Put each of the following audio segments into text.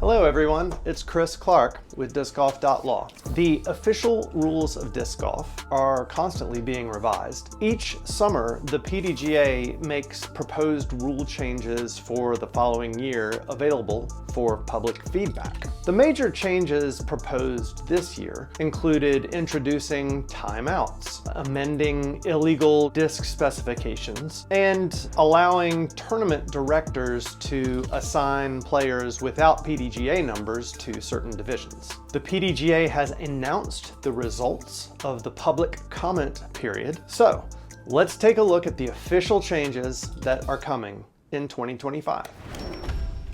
Hello everyone, it's Chris Clark with DiscGolf.Law. The official rules of disc golf are constantly being revised. Each summer, the PDGA makes proposed rule changes for the following year available for public feedback. The major changes proposed this year included introducing timeouts, amending illegal disc specifications, and allowing tournament directors to assign players without PDGA numbers to certain divisions. The PDGA has announced the results of the public comment period, so let's take a look at the official changes that are coming in 2025.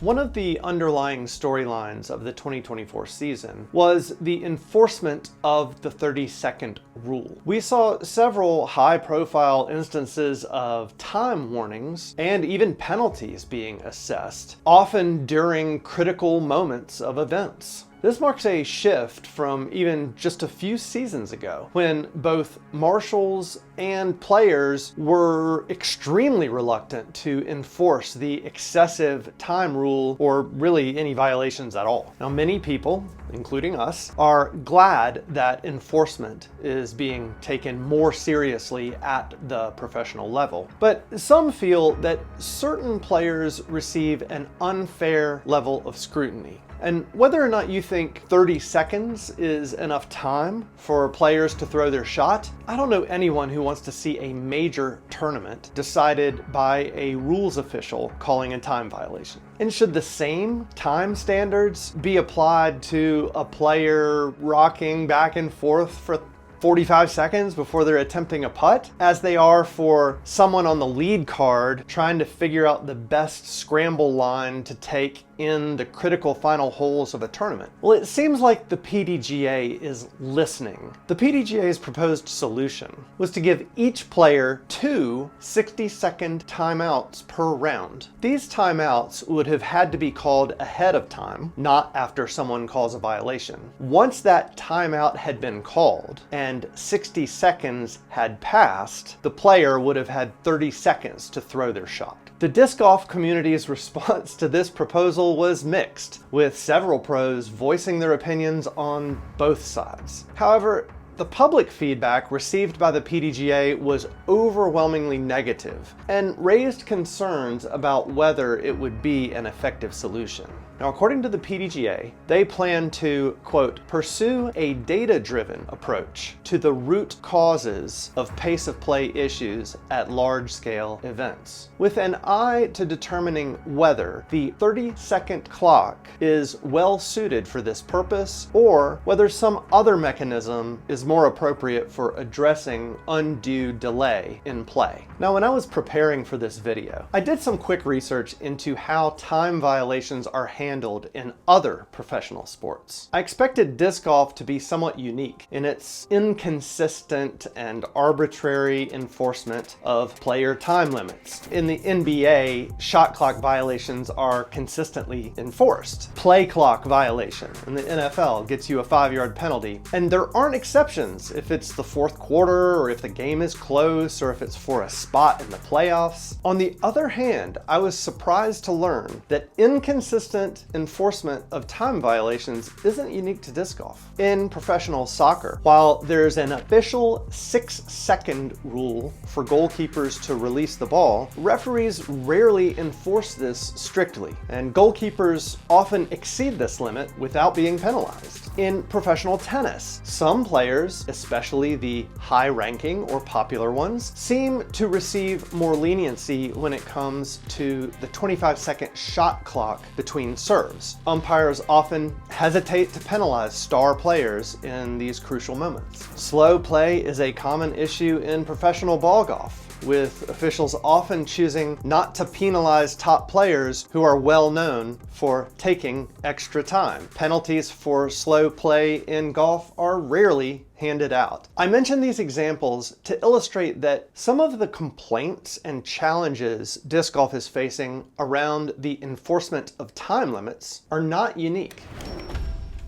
One of the underlying storylines of the 2024 season was the enforcement of the 30-second rule. We saw several high-profile instances of time warnings and even penalties being assessed, often during critical moments of events. This marks a shift from even just a few seasons ago, when both marshals and players were extremely reluctant to enforce the excessive time rule or really any violations at all. Now, many people, including us, are glad that enforcement is being taken more seriously at the professional level. But some feel that certain players receive an unfair level of scrutiny. And whether or not you think 30 seconds is enough time for players to throw their shot, I don't know anyone who wants to see a major tournament decided by a rules official calling a time violation. And should the same time standards be applied to a player rocking back and forth for 45 seconds before they're attempting a putt, as they are for someone on the lead card trying to figure out the best scramble line to take in the critical final holes of a tournament? Well, it seems like the PDGA is listening. The PDGA's proposed solution was to give each player 2 60-second timeouts per round. These timeouts would have had to be called ahead of time, not after someone calls a violation. Once that timeout had been called and 60 seconds had passed, the player would have had 30 seconds to throw their shot. The disc golf community's response to this proposal was mixed, with several pros voicing their opinions on both sides. However, the public feedback received by the PDGA was overwhelmingly negative and raised concerns about whether it would be an effective solution. Now, according to the PDGA, they plan to, quote, pursue a data-driven approach to the root causes of pace of play issues at large-scale events, with an eye to determining whether the 30-second clock is well suited for this purpose or whether some other mechanism is more appropriate for addressing undue delay in play. Now, when I was preparing for this video, I did some quick research into how time violations are handled in other professional sports. I expected disc golf to be somewhat unique in its inconsistent and arbitrary enforcement of player time limits. In the NBA, shot clock violations are consistently enforced. Play clock violation in the NFL gets you a 5-yard penalty, and there aren't exceptions if it's the fourth quarter or if the game is close or if it's for a spot in the playoffs. On the other hand, I was surprised to learn that inconsistent enforcement of time violations isn't unique to disc golf. In professional soccer, while there's an official 6-second rule for goalkeepers to release the ball, referees rarely enforce this strictly, and goalkeepers often exceed this limit without being penalized. In professional tennis, some players, especially the high-ranking or popular ones, seem to receive more leniency when it comes to the 25-second shot clock between serves. Umpires often hesitate to penalize star players in these crucial moments. Slow play is a common issue in professional ball golf, with officials often choosing not to penalize top players who are well known for taking extra time. Penalties for slow play in golf are rarely handed out. I mention these examples to illustrate that some of the complaints and challenges disc golf is facing around the enforcement of time limits are not unique.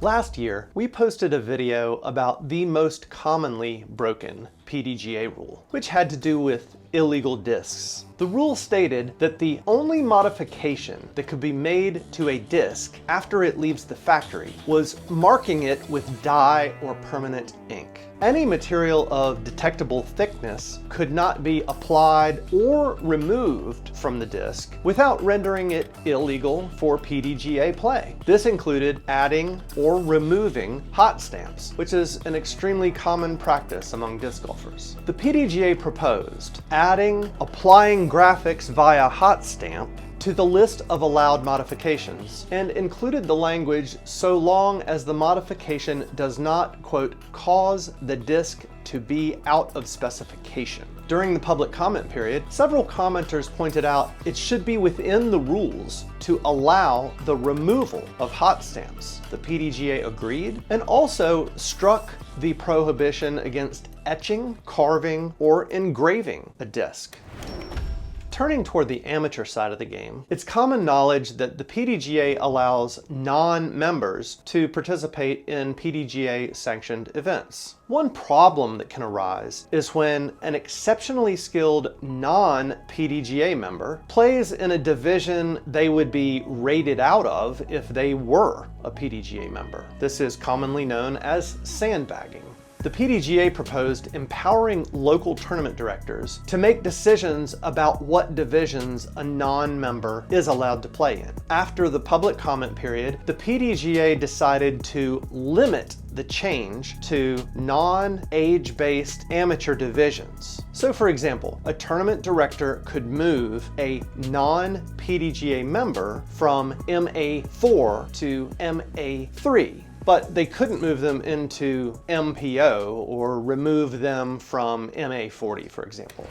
Last year, we posted a video about the most commonly broken PDGA rule, which had to do with illegal discs. The rule stated that the only modification that could be made to a disc after it leaves the factory was marking it with dye or permanent ink. Any material of detectable thickness could not be applied or removed from the disc without rendering it illegal for PDGA play. This included adding or removing hot stamps, which is an extremely common practice among disc golfers. The PDGA proposed adding, applying graphics via hot stamp to the list of allowed modifications and included the language so long as the modification does not, quote, cause the disc to be out of specification. During the public comment period, several commenters pointed out it should be within the rules to allow the removal of hot stamps. The PDGA agreed and also struck the prohibition against etching, carving, or engraving a disc. Turning toward the amateur side of the game, it's common knowledge that the PDGA allows non-members to participate in PDGA-sanctioned events. One problem that can arise is when an exceptionally skilled non-PDGA member plays in a division they would be rated out of if they were a PDGA member. This is commonly known as sandbagging. The PDGA proposed empowering local tournament directors to make decisions about what divisions a non-member is allowed to play in. After the public comment period, the PDGA decided to limit the change to non-age-based amateur divisions. So for example, a tournament director could move a non-PDGA member from MA4 to MA3. But they couldn't move them into MPO or remove them from MA40, for example.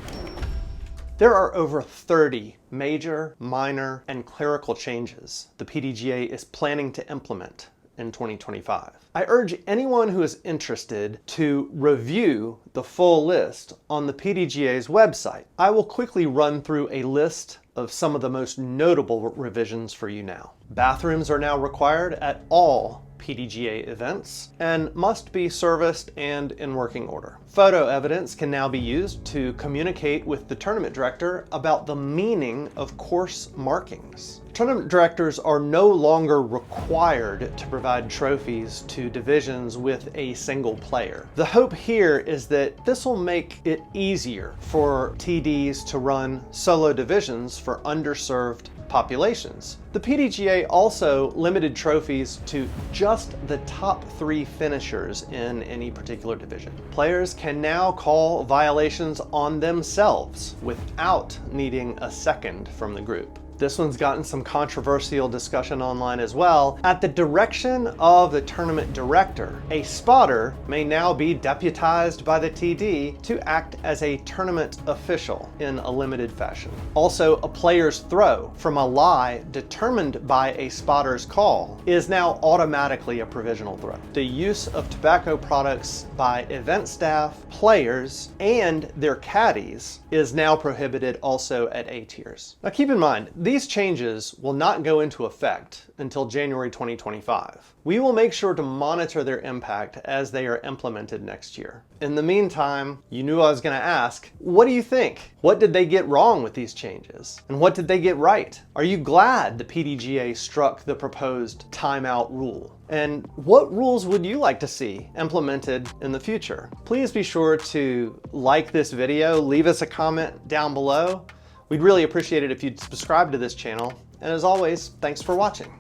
There are over 30 major, minor, and clerical changes the PDGA is planning to implement in 2025. I urge anyone who is interested to review the full list on the PDGA's website. I will quickly run through a list of some of the most notable revisions for you now. Bathrooms are now required at all PDGA events and must be serviced and in working order. Photo evidence can now be used to communicate with the tournament director about the meaning of course markings. Tournament directors are no longer required to provide trophies to divisions with a single player. The hope here is that this will make it easier for TDs to run solo divisions for underserved populations. The PDGA also limited trophies to just the top 3 finishers in any particular division. Players can now call violations on themselves without needing a second from the group. This one's gotten some controversial discussion online as well. At the direction of the tournament director, a spotter may now be deputized by the TD to act as a tournament official in a limited fashion. Also, a player's throw from a lie determined by a spotter's call is now automatically a provisional throw. The use of tobacco products by event staff, players, and their caddies is now prohibited also at A tiers. Now keep in mind, these changes will not go into effect until January 2025. We will make sure to monitor their impact as they are implemented next year. In the meantime, you knew I was going to ask, what do you think? What did they get wrong with these changes? And what did they get right? Are you glad the PDGA struck the proposed timeout rule? And what rules would you like to see implemented in the future? Please be sure to like this video, leave us a comment down below. We'd really appreciate it if you'd subscribe to this channel. And as always, thanks for watching.